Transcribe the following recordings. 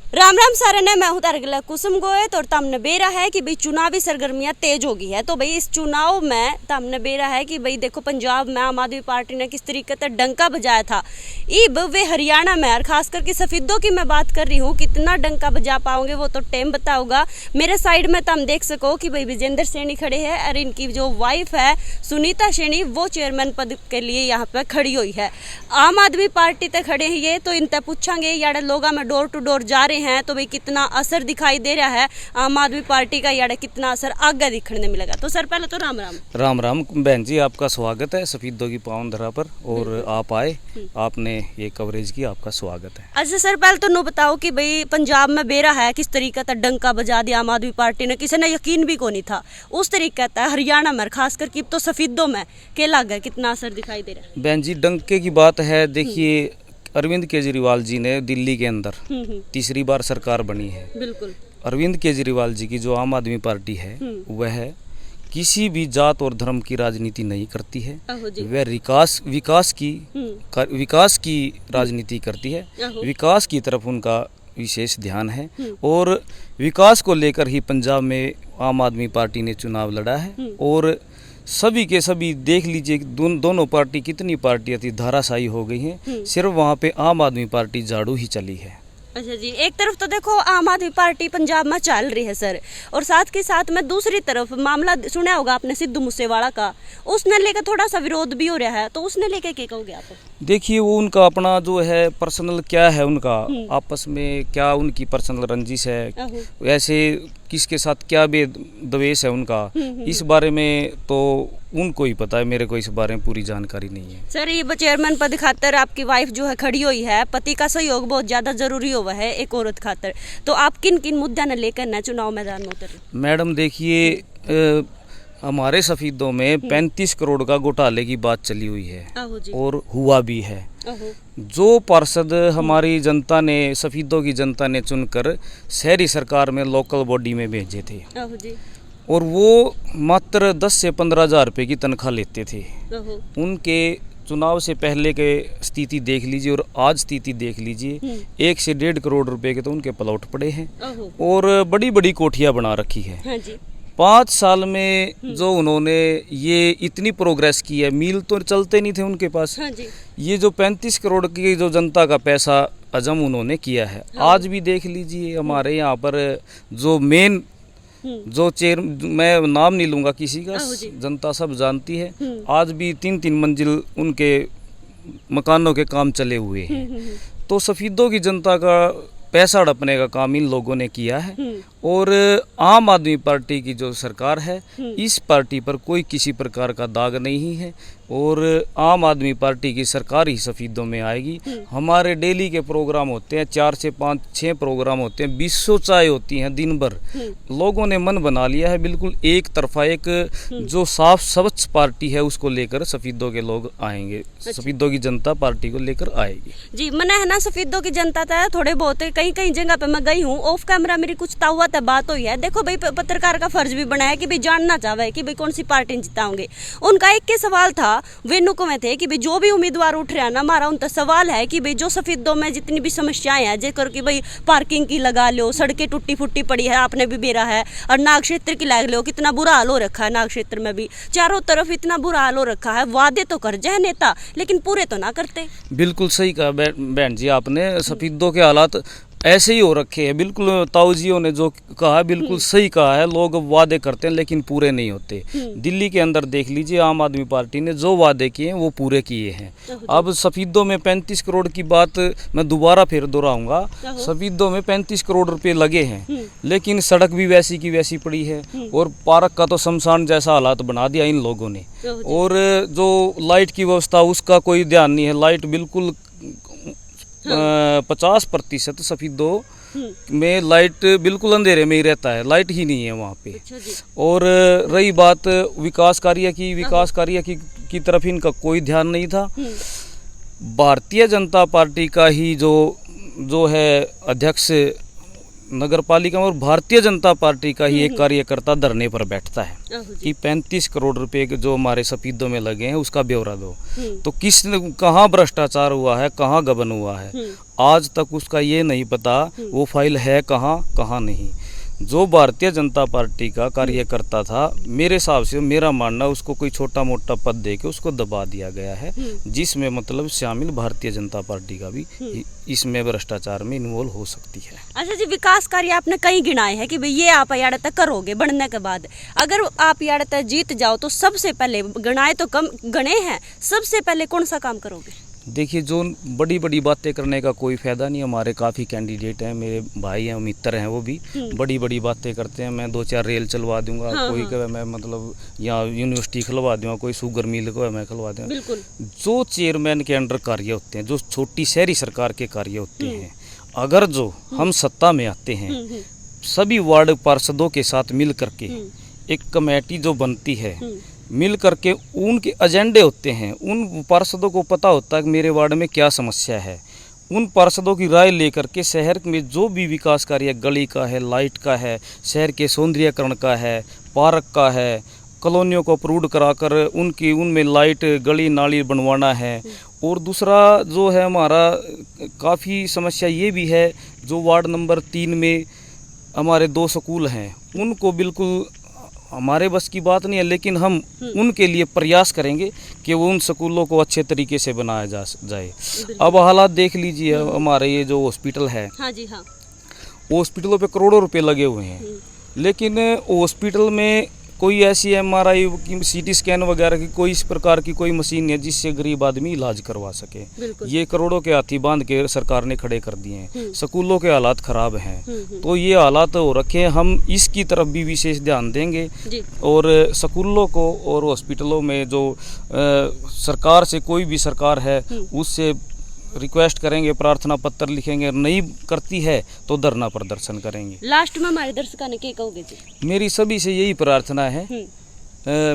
राम राम सारे ने, मैं हूं तारगला कुसुम गोयत और तमने बेरा है कि भाई चुनावी सरगर्मियां तेज हो गई है। तो भाई इस चुनाव में तमने बेरा है कि भाई देखो पंजाब में आम आदमी पार्टी ने किस तरीके से डंका बजाया था। इब वे हरियाणा में और खास करके सफेदों की मैं बात कर रही हूँ, कितना डंका बजा पाओगे वो तो टाइम बताओगा। मेरे साइड में तुम देख सको कि भाई विजेंद्र सैनी खड़े हैं और इनकी जो वाइफ है सुनीता सैनी वो चेयरमैन पद के लिए यहाँ पे खड़ी हुई है। आम आदमी पार्टी ते खड़े हैं ये, तो इनते पूछांगे यार लोगा में डोर टू डोर जा रहे हैं तो भाई कितना असर दिखाई दे रहा है आम आदमी पार्टी का, यार कितना असर आगे दिखने मिलेगा। तो सर पहले तो राम राम। राम राम बहन जी, आपका स्वागत है सफेदों की पावन धरा पर और आप आए, आपने ये कवरेज की, आपका स्वागत है। अच्छा सर पहले तो नो बताओ कि भाई पंजाब में बेरा है किस तरीके का डंका बजा दिया आम आदमी पार्टी ने, किसी ने यकीन भी को नहीं था उस तरीके का। हरियाणा में खास करके तो सफेदों में के लग गए, कितना असर दिखाई दे रहा है। बहन जी डंके की बात है, देखिए अरविंद केजरीवाल जी ने दिल्ली के अंदर तीसरी बार सरकार बनी है। बिल्कुल। अरविंद केजरीवाल जी की जो आम आदमी पार्टी है वह किसी भी जात और धर्म की राजनीति नहीं करती है, वह विकास की राजनीति करती है। विकास की तरफ उनका विशेष ध्यान है और विकास को लेकर ही पंजाब में आम आदमी पार्टी ने चुनाव लड़ा है। और सभी के सभी देख लीजिए दोनों पार्टी, कितनी पार्टियां थी धाराशायी हो गई हैं, सिर्फ वहाँ पे आम आदमी पार्टी झाड़ू ही चली है। अच्छा जी, एक तरफ तो देखो आम आदमी पार्टी पंजाब में चल रही है सर, और साथ के साथ में दूसरी तरफ मामला सुना होगा आपने सिद्धू मूसेवाला का, उसने लेकर थोड़ा सा विरोध भी हो रहा है, तो उसने लेकर क्या कहोगे आप? देखिए वो उनका अपना जो है पर्सनल क्या है, उनका आपस में क्या उनकी पर्सनल रंजिश है, वैसे किसके साथ क्या द्वेष है उनका, इस बारे में तो उनको ही पता है, मेरे को इस बारे में पूरी जानकारी नहीं है। सर ये चेयरमैन पद खातर आपकी वाइफ जो है खड़ी हुई है, पति का सहयोग बहुत ज्यादा जरूरी हुआ है एक औरत खातर, तो आप किन किन मुद्दा न लेकर न चुनाव मैदान में उतर? मैडम देखिए हमारे सफेदों में 35 करोड़ का घोटाले की बात चली हुई है और हुआ भी है। जो पार्षद हमारी जनता ने, सफेदों की जनता ने चुनकर शहरी सरकार में लोकल बॉडी में भेजे थे और वो मात्र 10 से 15 हज़ार रुपये की तनख्वाह लेते थे, उनके चुनाव से पहले के स्थिति देख लीजिए और आज स्थिति देख लीजिए, 1 से 1.5 करोड़ रुपए के तो उनके प्लॉट पड़े हैं और बड़ी बड़ी कोठियाँ बना रखी है। हाँ जी। 5 साल में जो उन्होंने ये इतनी प्रोग्रेस की है, मील तो चलते नहीं थे उनके पास। हाँ जी। ये जो 35 करोड़ की जो जनता का पैसा हजम उन्होंने किया है, आज भी देख लीजिए हमारे यहाँ पर जो मेन जो चेयर, मैं नाम नहीं लूँगा किसी का, जनता सब जानती है, आज भी 3-3 मंजिल उनके मकानों के काम चले हुए हैं। तो सफेदों की जनता का पैसा हड़पने का काम इन लोगों ने किया है और आम आदमी पार्टी की जो सरकार है, इस पार्टी पर कोई किसी प्रकार का दाग नहीं है और आम आदमी पार्टी की सरकार ही सफेदों में आएगी। हमारे डेली के प्रोग्राम होते हैं, 4 से 5-6 प्रोग्राम होते हैं, 200 चाय होती हैं दिन भर। लोगों ने मन बना लिया है बिल्कुल एक तरफा, एक जो साफ स्वच्छ पार्टी है उसको लेकर सफेदों के लोग आएंगे, सफेदों की जनता पार्टी को लेकर आएगी। जी मना है ना, सफेदों की जनता था थोड़े बहुत कहीं कहीं जगह पे मैं गई हूँ, ऑफ कैमरा मेरी कुछ तावत बात हुई है। देखो भाई पत्रकार का फर्ज भी बना है कि भाई जानना चाहे कि भाई कौन सी पार्टी जिताओगे। उनका एक के सवाल था, वे नुको में थे कि भाई जो भी उम्मीदवार उठ रहे हैं ना, हमारा उनका सवाल है कि भाई जो सफेदों में जितनी भी समस्याएं हैं, जेकर कि भाई पार्किंग की लगा लो, सड़कें टूटी फुट्टी पड़ी है, आपने भी बेरा है, और नाग क्षेत्र की लगा लो, कितना बुरा हाल हो रखा है नाग क्षेत्र में भी, चारों तरफ इतना बुरा हाल हो रखा है। वादे तो कर जाए नेता लेकिन पूरे तो ना करते। बिल्कुल सही कहा बहन जी आपने, सफेदों के हालात ऐसे ही हो रखे हैं। बिल्कुल ताऊजियों ने जो कहा बिल्कुल सही कहा है, लोग वादे करते हैं लेकिन पूरे नहीं होते। दिल्ली के अंदर देख लीजिए आम आदमी पार्टी ने जो वादे किए हैं वो पूरे किए हैं। अब सफेदों में 35 करोड़ की बात मैं दोबारा फिर दोहराऊंगा, सफेदों में 35 करोड़ रुपए लगे हैं लेकिन सड़क भी वैसी की वैसी पड़ी है और पार्क का तो शमशान जैसा हालात बना दिया इन लोगों ने। और जो लाइट की व्यवस्था उसका कोई ध्यान नहीं है, लाइट बिल्कुल 50% सफेदों में लाइट बिल्कुल अंधेरे में ही रहता है, लाइट ही नहीं है वहाँ पे। और रही बात विकास कार्य की तरफ इनका कोई ध्यान नहीं था। भारतीय जनता पार्टी का ही जो है अध्यक्ष नगर पालिका में और भारतीय जनता पार्टी का ही एक कार्यकर्ता धरने पर बैठता है कि 35 करोड़ रुपए के जो हमारे सफीदों में लगे हैं उसका ब्यौरा दो, तो कहाँ भ्रष्टाचार हुआ है, कहाँ गबन हुआ है, आज तक उसका ये नहीं पता वो फाइल है कहाँ कहाँ नहीं। जो भारतीय जनता पार्टी का कार्यकर्ता था, मेरे हिसाब से मेरा मानना उसको कोई छोटा मोटा पद दे के उसको दबा दिया गया है, जिसमें मतलब शामिल भारतीय जनता पार्टी का भी इसमें भ्रष्टाचार में इन्वॉल्व हो सकती है। अच्छा जी, विकास कार्य आपने कई गिनाए हैं कि भाई ये आप यार तक करोगे बढ़ने के बाद, अगर आप यार तक जीत जाओ तो सबसे पहले गिनाए तो कम गणे हैं, सबसे पहले कौन सा काम करोगे? देखिए, जो बड़ी बड़ी बातें करने का कोई फायदा नहीं। हमारे काफ़ी कैंडिडेट हैं, मेरे भाई हैं, मित्र हैं, वो भी बड़ी बड़ी बातें करते हैं। मैं 2-4 रेल चलवा दूंगा, कोई कहे मैं मतलब यहाँ यूनिवर्सिटी खुलवा दूंगा, कोई शुगर मिल को मैं खुलवा दूंगा। बिल्कुल। जो चेयरमैन के अंडर कार्य होते हैं, जो छोटी शहरी सरकार के कार्य होते हैं, अगर जो हम सत्ता में आते हैं, सभी वार्ड पार्षदों के साथ मिल करके एक कमेटी जो बनती है, मिल करके उनके एजेंडे होते हैं, उन पार्षदों को पता होता है कि मेरे वार्ड में क्या समस्या है, उन पार्षदों की राय लेकर के शहर में जो भी विकास कार्य, गली का है, लाइट का है, शहर के सौंदर्यीकरण का है, पार्क का है, कॉलोनियों को अप्रूव कराकर उनमें लाइट, गली नाली बनवाना है। और दूसरा जो है हमारा काफ़ी समस्या ये भी है, जो वार्ड नंबर 3 में हमारे 2 स्कूल हैं, उनको बिल्कुल हमारे बस की बात नहीं है, लेकिन हम उनके लिए प्रयास करेंगे कि वो उन स्कूलों को अच्छे तरीके से बनाया जाए। अब हालात देख लीजिए, हमारे ये जो हॉस्पिटल है, हाँ जी हाँ, हॉस्पिटलों पे करोड़ों रुपए लगे हुए हैं, लेकिन हॉस्पिटल में कोई ऐसी MRI की, CT स्कैन वगैरह की कोई इस प्रकार की कोई मशीन नहीं है जिससे गरीब आदमी इलाज करवा सके। ये करोड़ों के हाथी बांध के सरकार ने खड़े कर दिए हैं। स्कूलों के हालात खराब हैं, तो ये हालात हो रखे हैं, हम इसकी तरफ भी विशेष ध्यान देंगे। और स्कूलों को और हॉस्पिटलों में जो सरकार से, कोई भी सरकार है उससे रिक्वेस्ट करेंगे, प्रार्थना पत्र लिखेंगे, नहीं करती है तो धरना प्रदर्शन करेंगे। लास्ट में हमारे दर्शकों ने क्या कहोगे जी? मेरी सभी से यही प्रार्थना है,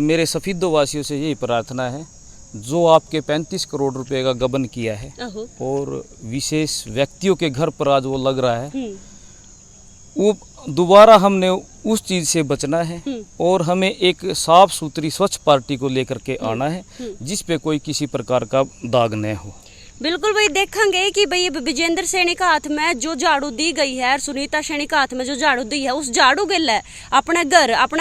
मेरे सफीदो वासियों से यही प्रार्थना है, जो आपके 35 करोड़ रुपए का गबन किया है और विशेष व्यक्तियों के घर पर आज वो लग रहा है, वो दोबारा हमने उस चीज़ से बचना है और हमें एक साफ सुथरी स्वच्छ पार्टी को लेकर के आना है, जिस पे कोई किसी प्रकार का दाग न हो। बिल्कुल भाई, देखेंगे कि भाई विजेंद्र सैनी का हाथ में जो झाड़ू दी गई है और सुनीता सैनी का हाथ में जो झाड़ू दी है, उस झाड़ू के लिए अपने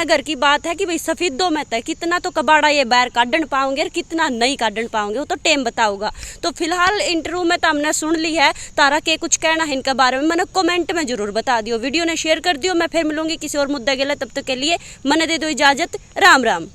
घर की बात है कि भाई सफीदों में तय कितना तो कबाड़ा ये बाहर काटन पाओगे और कितना नहीं काटन पाओगे, वो तो टेम बताऊंगा। तो फिलहाल इंटरव्यू में तो हमने सुन ली है, तारा के कुछ कहना है इनके बारे में मैंने कमेंट में जरूर बता दियो, वीडियो ने शेयर कर दियो। मैं फिर मिलूंगी किसी और मुद्दे के लिए, तब तक के लिए मैंने दे दो इजाजत। राम राम।